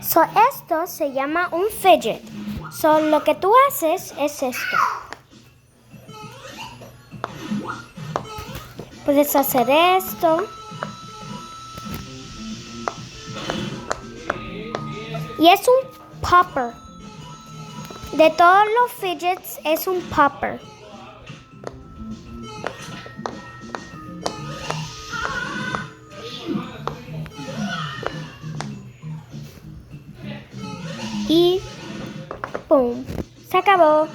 So, esto se llama un fidget. So, lo que tú haces es esto. Puedes hacer esto. Y es un popper. De todos los fidgets es un popper. Y ¡pum! Se acabó.